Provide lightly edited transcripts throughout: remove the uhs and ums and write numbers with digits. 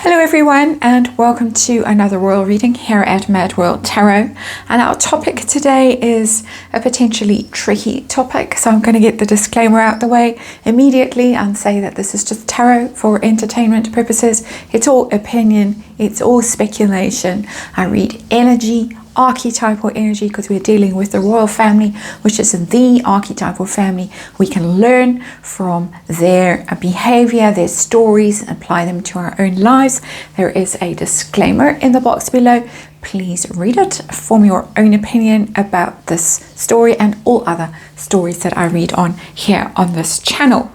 Hello everyone, and welcome to another royal reading here at MadWorldTarot. And our topic today is a potentially tricky topic, so I'm going to get the disclaimer out the way immediately and say that this is just tarot for entertainment purposes. It's all opinion, it's all speculation. I read energy, archetypal energy, because we're dealing with the royal family, which is the archetypal family. We can learn from their behavior, their stories, and apply them to our own lives. There is a disclaimer in the box below. Please read it, form your own opinion about this story and all other stories that I read on here on this channel.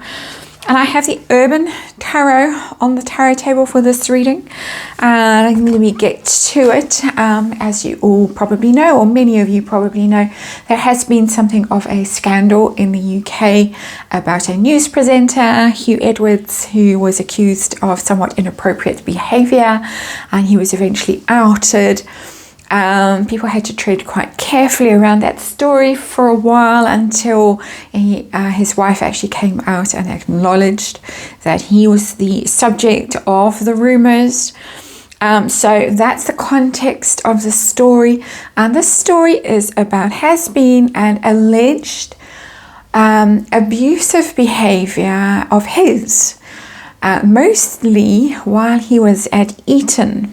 And I have the Urban Tarot on the tarot table for this reading. And let me get to it. As you all probably know, or many of you probably know, there has been something of a scandal in the UK about a news presenter, Hugh Edwards, who was accused of somewhat inappropriate behaviour, and he was eventually outed. People had to tread quite carefully around that story for a while until his wife actually came out and acknowledged that he was the subject of the rumours. So that's the context of the story, and this story has been an alleged abusive behaviour of his, mostly while he was at Eton.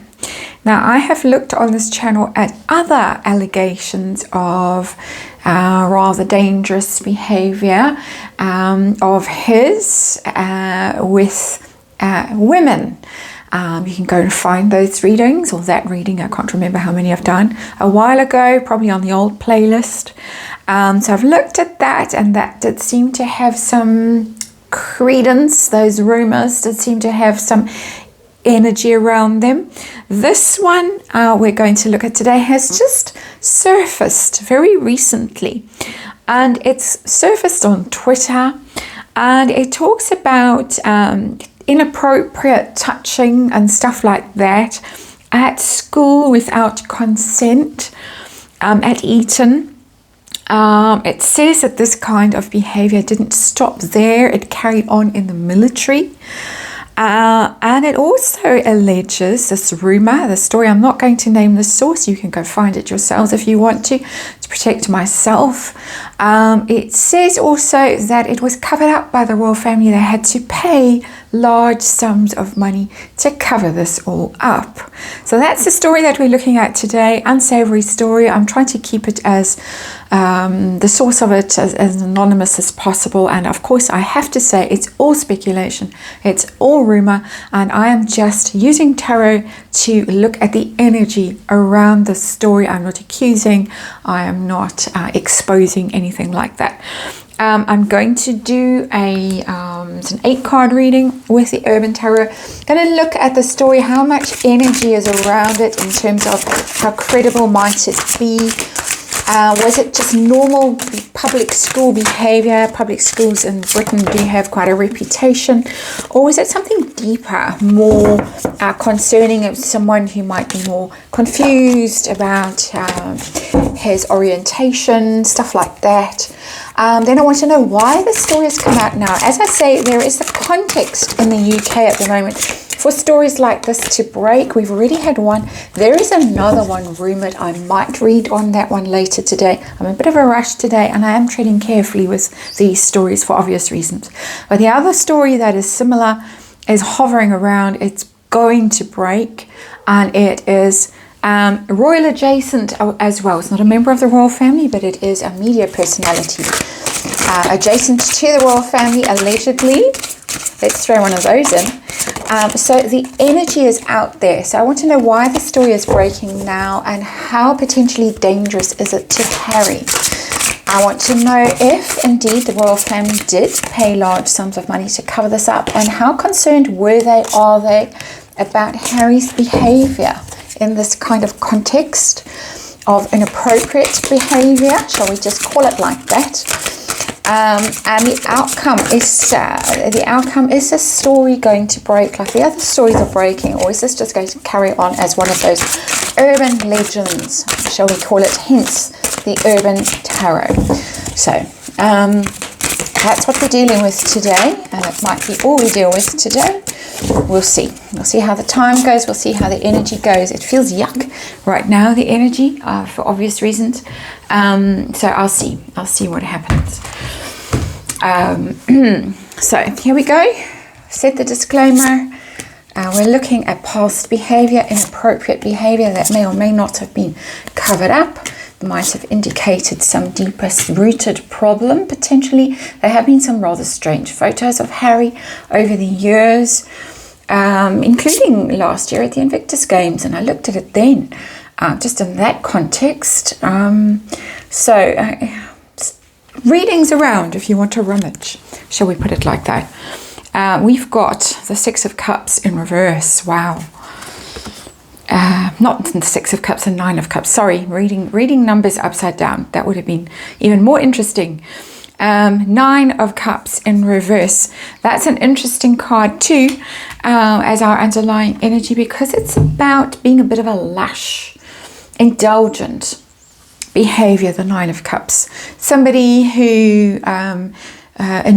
Now, I have looked on this channel at other allegations of rather dangerous behavior of his with women. You can go and find those readings, or that reading, I can't remember how many I've done, a while ago, probably on the old playlist. So I've looked at that, and that did seem to have some credence. Those rumours did seem to have some energy around them. This one we're going to look at today has just surfaced very recently, and it's surfaced on Twitter, and it talks about inappropriate touching and stuff like that at school without consent at Eton. It says that this kind of behavior didn't stop there, it carried on in the military. And it also alleges this rumor, the story, I'm not going to name the source, you can go find it yourselves if you want to protect myself. It says also that it was covered up by the royal family. They had to pay large sums of money to cover this all up. So that's the story that we're looking at today, unsavory story. I'm trying to keep it as the source of it as anonymous as possible, and of course I have to say it's all speculation, it's all rumor, and I am just using tarot to look at the energy around the story. I'm not accusing, I am not exposing anything like that. I'm going to do it's an 8-card reading with the Urban Tarot. Going to look at the story, how much energy is around it in terms of how credible might it be. Was it just normal public school behavior? Public schools in Britain do have quite a reputation. Or was it something deeper, more concerning of someone who might be more confused about his orientation, stuff like that? Then I want to know why the story has come out now. As I say, there is the context in the UK at the moment for stories like this to break. We've already had one. There is another one rumoured. I might read on that one later today. I'm in a bit of a rush today, and I am treading carefully with these stories for obvious reasons. But the other story that is similar is hovering around. It's going to break, and it is royal adjacent as well. It's not a member of the royal family, but it is a media personality adjacent to the royal family, allegedly. Let's throw one of those in. So the energy is out there. So I want to know why the story is breaking now, and how potentially dangerous is it to Harry. I want to know if indeed the royal family did pay large sums of money to cover this up, and how concerned are they about Harry's behavior in this kind of context of inappropriate behavior, shall we just call it like that. And the outcome is the story going to break like the other stories are breaking, or is this just going to carry on as one of those urban legends, shall we call it, hence the Urban Tarot? So that's what we're dealing with today, and it might be all we deal with today. We'll see. We'll see how the time goes. We'll see how the energy goes. It feels yuck right now, the energy, for obvious reasons. So I'll see. I'll see what happens. So here we go. Set the disclaimer. We're looking at past behavior, inappropriate behavior that may or may not have been covered up. Might have indicated some deepest rooted problem potentially. There have been some rather strange photos of Harry over the years, including last year at the Invictus Games, and I looked at it then just in that context. Readings around if you want to rummage, shall we put it like that. We've got the Six of Cups in reverse. Wow. Not the Six of Cups and Nine of Cups. Sorry, reading numbers upside down. That would have been even more interesting. Nine of Cups in reverse. That's an interesting card too, as our underlying energy, because it's about being a bit of a lush, indulgent behavior, the Nine of Cups. Somebody who, in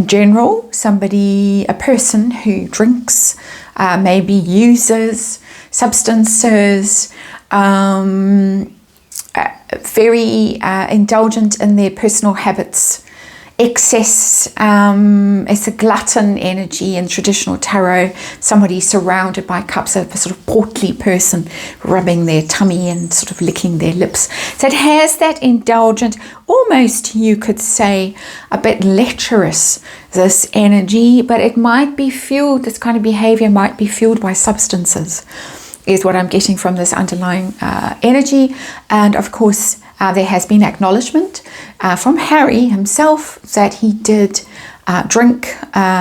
general, a person who drinks, maybe uses substances, very indulgent in their personal habits. Excess, it's a glutton energy in traditional tarot. Somebody surrounded by cups, a sort of portly person rubbing their tummy and sort of licking their lips. So it has that indulgent, almost you could say a bit lecherous, this energy, but it might be fueled, this kind of behavior might be fueled by substances, is what I'm getting from this underlying energy. And of course, there has been acknowledgement from Harry himself that he did drink,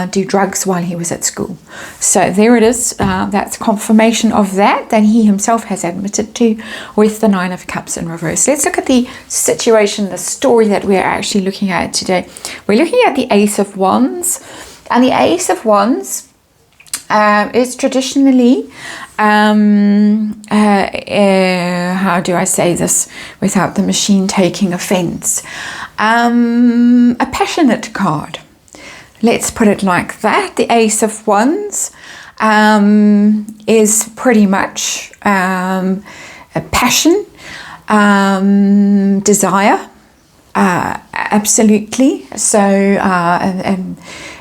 do drugs while he was at school. So there it is. That's confirmation of that he himself has admitted to with the Nine of Cups in reverse. Let's look at the situation, the story that we're actually looking at today. We're looking at the Ace of Wands. And the Ace of Wands is traditionally, how do I say this without the machine taking offense? A passionate card. Let's put it like that. The Ace of Wands is pretty much a passion, desire, absolutely. So, and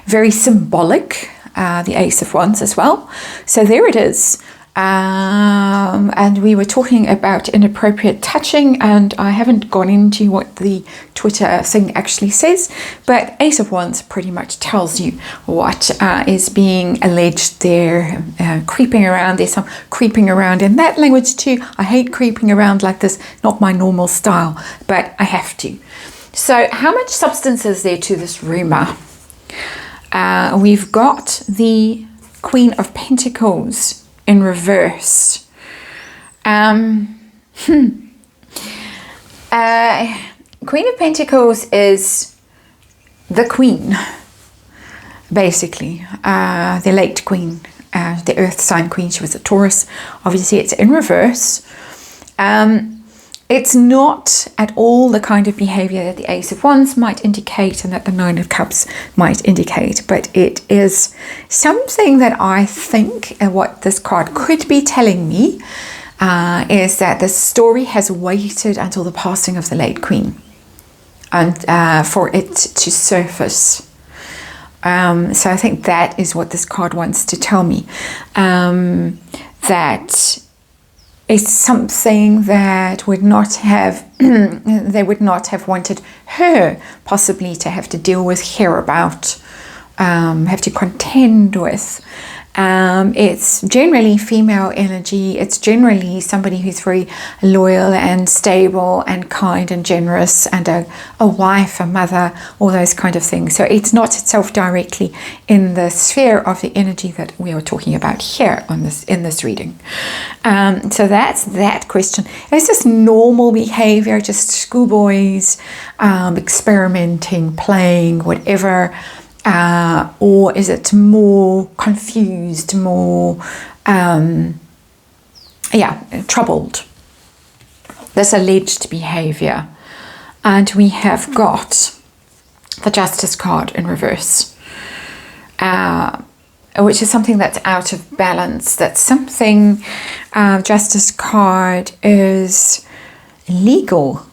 very symbolic. The Ace of Wands as well. So there it is. And we were talking about inappropriate touching, and I haven't gone into what the Twitter thing actually says, but Ace of Wands pretty much tells you what is being alleged there, creeping around. There's some creeping around in that language too. I hate creeping around like this, not my normal style, but I have to. So how much substance is there to this rumor? We've got the Queen of Pentacles in reverse. Queen of Pentacles is the queen, basically. The late queen, the earth sign queen. She was a Taurus. Obviously, it's in reverse. It's not at all the kind of behavior that the Ace of Wands might indicate and that the Nine of Cups might indicate, but it is something that I think, and what this card could be telling me, is that the story has waited until the passing of the late queen and for it to surface. So I think that is what this card wants to tell me, that it's something that would not have, they would not have wanted her possibly to have to deal with, hear about, have to contend with. It's generally female energy. It's generally somebody who's very loyal and stable and kind and generous and a wife, a mother, all those kind of things. So it's not itself directly in the sphere of the energy that we are talking about here on this, in this reading. So that's that question. It's just normal behavior, just schoolboys experimenting, playing, whatever. Or is it more confused, more, troubled? This alleged behavior. And we have got the Justice card in reverse, which is something that's out of balance. That's something, Justice card is legal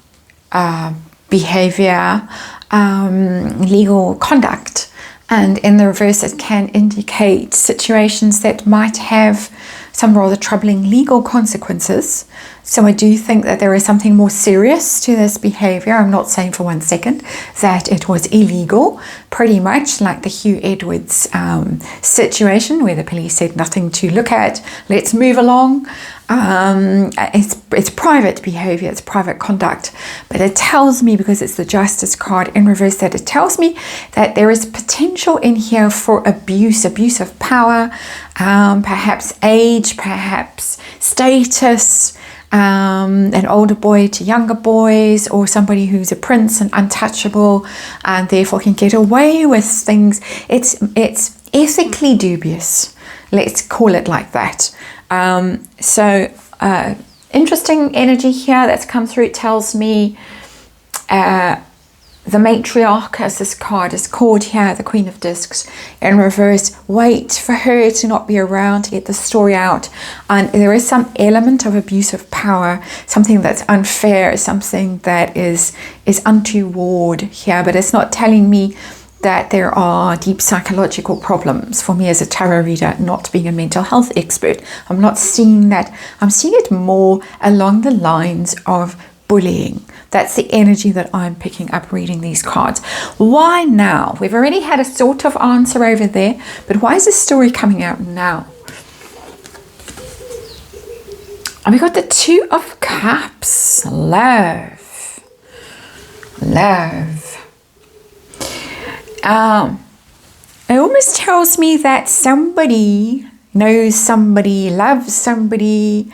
behavior, legal conduct. And in the reverse, it can indicate situations that might have some rather troubling legal consequences. So I do think that there is something more serious to this behavior. I'm not saying for 1 second that it was illegal, pretty much like the Hugh Edwards situation where the police said nothing to look at, let's move along. It's private behavior, it's private conduct, but it tells me, because it's the Justice card in reverse, that it tells me that there is potential in here for abuse of power, perhaps age, perhaps status, an older boy to younger boys, or somebody who's a prince and untouchable and therefore can get away with things. It's ethically dubious, let's call it like that. Interesting energy here that's come through. It tells me the matriarch, as this card is called here, the Queen of Discs in reverse. Wait for her to not be around to get the story out. And there is some element of abuse of power, something that's unfair, something that is untoward here, but it's not telling me that there are deep psychological problems. For me as a tarot reader, not being a mental health expert, I'm not seeing that. I'm seeing it more along the lines of bullying. That's the energy that I'm picking up reading these cards. Why now? We've already had a sort of answer over there, but why is this story coming out now? And we got the Two of Cups. Love. It almost tells me that somebody knows somebody, loves somebody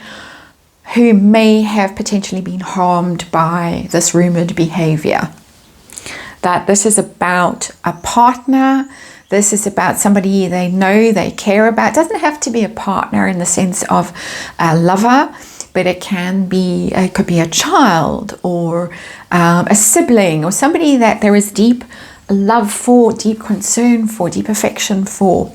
who may have potentially been harmed by this rumored behavior. That this is about a partner, this is about somebody they know, they care about. It doesn't have to be a partner in the sense of a lover, but it could be a child or a sibling, or somebody that there is deep love for, deep concern for, deep affection for.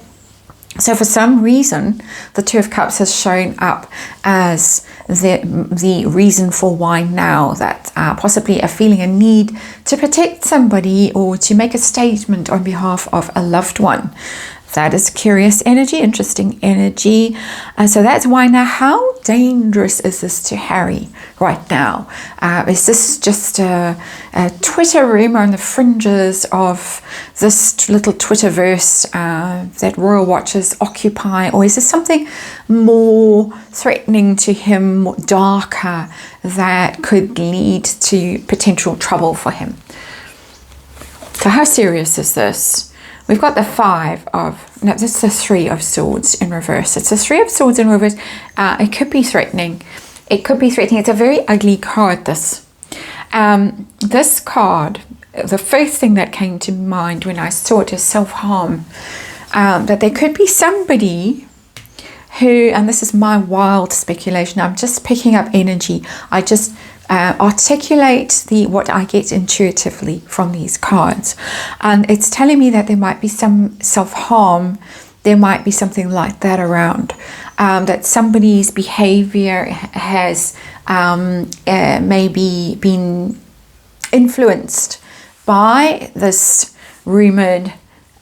So for some reason, the Two of Cups has shown up as the reason for why now, that possibly a feeling a need to protect somebody or to make a statement on behalf of a loved one. That is curious energy, interesting energy. So that's why now. How dangerous is this to Harry right now? Is this just a Twitter rumor on the fringes of this little Twitterverse that royal watchers occupy? Or is this something more threatening to him, more darker, that could lead to potential trouble for him? So how serious is this? We've got the this is the Three of Swords in reverse. It's the Three of Swords in reverse. It could be threatening. It could be threatening. It's a very ugly card, this. This card, the first thing that came to mind when I saw it is self-harm. That there could be somebody who, and this is my wild speculation, I'm just picking up energy. I just articulate what I get intuitively from these cards, and it's telling me that there might be some self-harm, there might be something like that around, that somebody's behavior has maybe been influenced by this rumored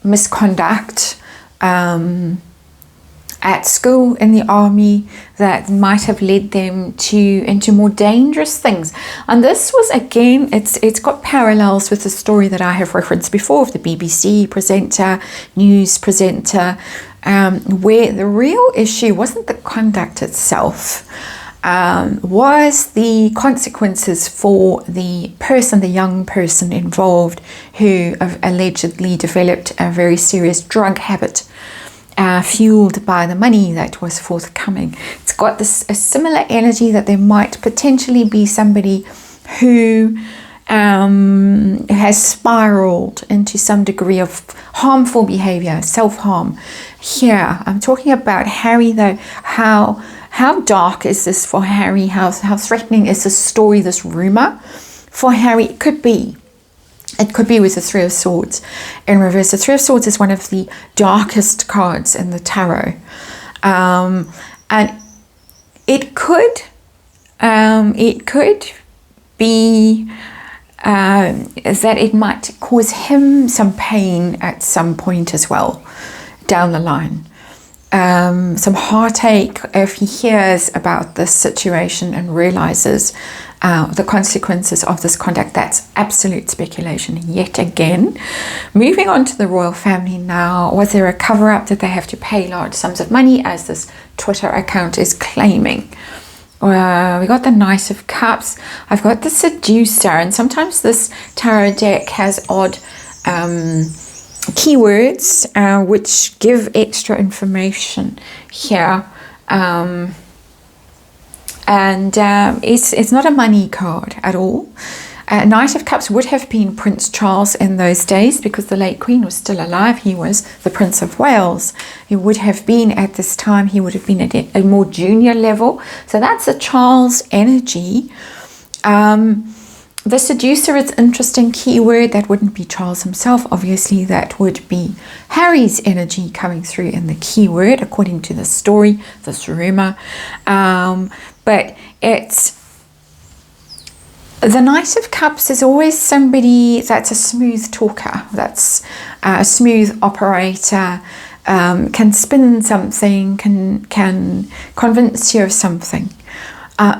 misconduct at school, in the army, that might have led them into more dangerous things. And this was, again, it's got parallels with the story that I have referenced before of the BBC presenter, news presenter, where the real issue wasn't the conduct itself, was the consequences for the young person involved, who allegedly developed a very serious drug habit, fueled by the money that was forthcoming. It's got a similar energy that there might potentially be somebody who has spiraled into some degree of harmful behavior, self-harm. Here, I'm talking about Harry though. How dark is this for Harry? How threatening is this story, this rumor for Harry? It could be It could be with the Three of Swords in reverse. The Three of Swords is one of the darkest cards in the tarot. And it could be that it might cause him some pain at some point as well down the line. Some heartache if he hears about this situation and realizes the consequences of this conduct. That's absolute speculation yet again. Moving on to the royal family now. Was there a cover-up? Did they have to pay large sums of money, as this Twitter account is claiming? We got the Knight of Cups. I've got the Seducer, and sometimes this tarot deck has odd keywords which give extra information here, and it's not a money card at all. Knight of Cups would have been Prince Charles in those days, because the late Queen was still alive. He was the Prince of Wales. He would have been at this time, he would have been at a more junior level. So that's a Charles energy. The Seducer is an interesting keyword. That wouldn't be Charles himself, obviously. That would be Harry's energy coming through in the keyword, according to the story, this rumor. But it's the Knight of Cups is always somebody that's a smooth talker, that's a smooth operator, can spin something, can convince you of something.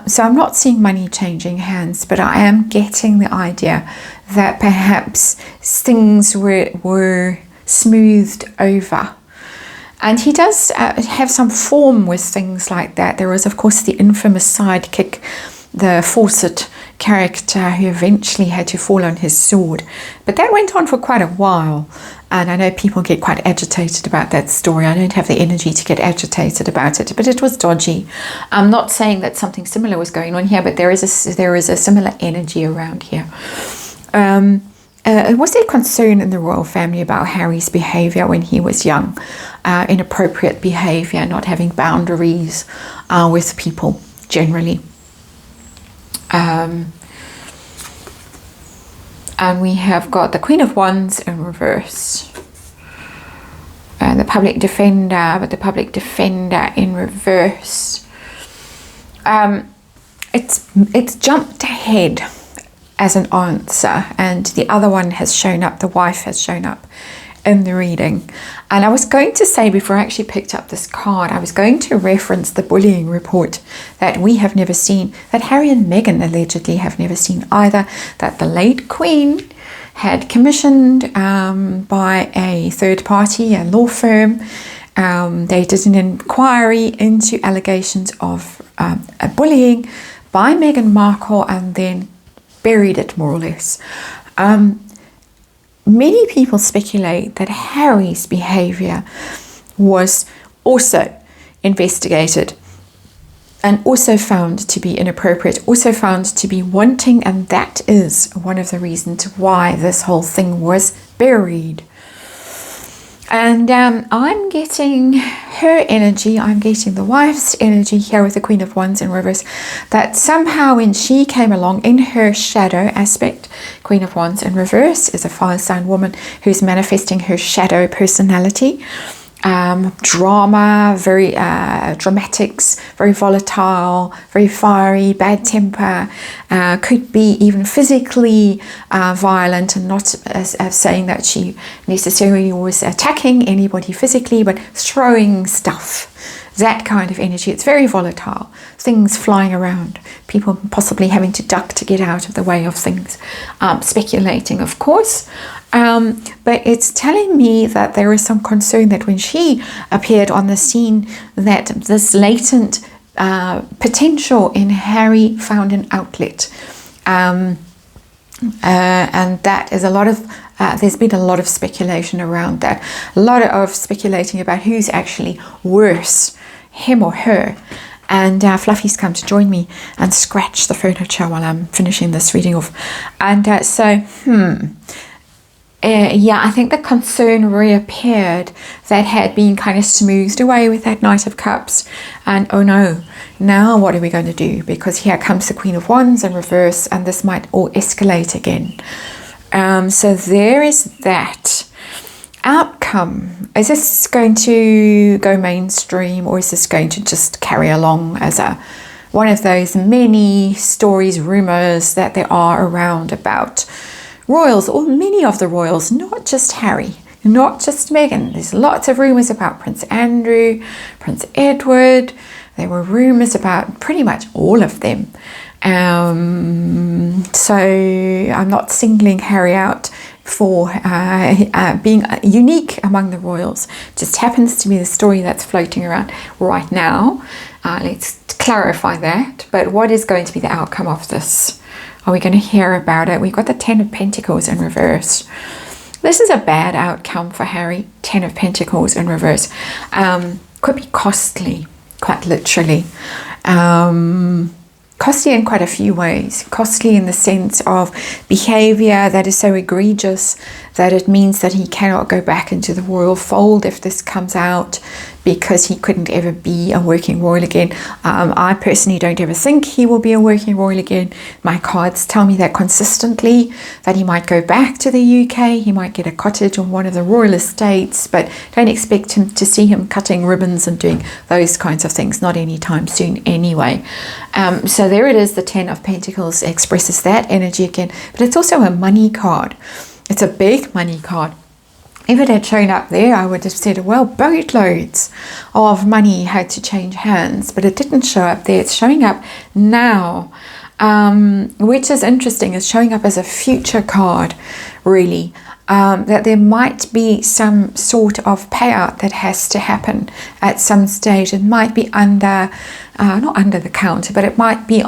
So I'm not seeing money changing hands, but I am getting the idea that perhaps things were smoothed over. And he does have some form with things like that. There was, of course, the infamous sidekick, the Fawcett character, who eventually had to fall on his sword. But that went on for quite a while. And I know people get quite agitated about that story. I don't have the energy to get agitated about it, but it was dodgy. I'm not saying that something similar was going on here, but there is a similar energy around here. Was there concern in the royal family about Harry's behavior when he was young? Inappropriate behavior, not having boundaries with people generally. And we have got the Queen of Wands in reverse. And the Public Defender, but the Public Defender in reverse. It's jumped ahead as an answer, and the other one has shown up, the wife has shown up in the reading. And I was going to say, before I actually picked up this card, I was going to reference the bullying report that we have never seen, that Harry and Meghan allegedly have never seen either, that the late Queen had commissioned by a third party, a law firm. They did an inquiry into allegations of bullying by Meghan Markle and then buried it, more or less. Many people speculate that Harry's behavior was also investigated and also found to be inappropriate, also found to be wanting, and that is one of the reasons why this whole thing was buried. And I'm getting her energy, I'm getting the wife's energy here with the Queen of Wands in reverse, that somehow when she came along in her shadow aspect, Queen of Wands in reverse is a fire sign woman who's manifesting her shadow personality. Drama, very dramatics, very volatile, very fiery, bad temper, could be even physically violent, and not as saying that she necessarily was attacking anybody physically, but throwing stuff. That kind of energy. It's very volatile. Things flying around. People possibly having to duck to get out of the way of things. Speculating, of course. But it's telling me that there is some concern that when she appeared on the scene, that this latent potential in Harry found an outlet. And that is a lot of there's been a lot of speculation around that. A lot of speculating about who's actually worse, him or her. And Fluffy's come to join me and scratch the furniture while I'm finishing this reading off. And yeah, I think the concern reappeared that had been kind of smoothed away with that Knight of Cups. And oh no, now what are we going to do? Because here comes the Queen of Wands in reverse, and this might all escalate again. So there is that. Outcome. Is this going to go mainstream, or is this going to just carry along as one of those many stories, rumors that there are around about royals, or many of the royals, not just Harry, not just Meghan. There's lots of rumors about Prince Andrew, Prince Edward. There were rumors about pretty much all of them. So I'm not singling Harry out for being unique among the royals. Just happens to be the story that's floating around right now. Let's clarify that. But what is going to be the outcome of this? Are we going to hear about it? We've got the Ten of Pentacles in reverse. This is a bad outcome for Harry. Ten of Pentacles in reverse. Could be costly, quite literally. Costly in quite a few ways. Costly in the sense of behavior that is so egregious that it means that he cannot go back into the royal fold if this comes out, because he couldn't ever be a working royal again. I personally don't ever think he will be a working royal again. My cards tell me that consistently, that he might go back to the UK, he might get a cottage on one of the royal estates, but don't expect him to see him cutting ribbons and doing those kinds of things, not anytime soon anyway. So there it is, the Ten of Pentacles expresses that energy again, but it's also a money card. It's a big money card. If it had shown up there, I would have said, well, boatloads of money had to change hands, but it didn't show up there. It's showing up now, which is interesting. It's showing up as a future card, really, that there might be some sort of payout that has to happen at some stage. It might be not under the counter, but it might be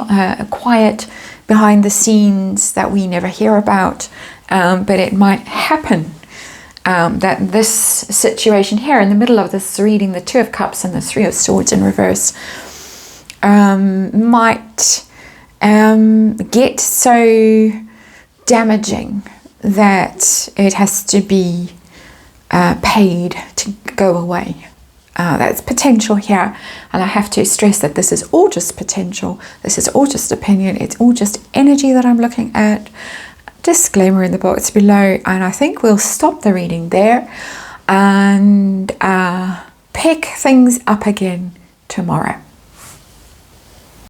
quiet behind the scenes that we never hear about, but it might happen. That this situation here in the middle of this reading, the Two of Cups and the Three of Swords in reverse, might get so damaging that it has to be paid to go away. That's potential here, and I have to stress that this is all just potential. This is all just opinion. It's all just energy that I'm looking at. Disclaimer in the box below, and I think we'll stop the reading there and pick things up again tomorrow.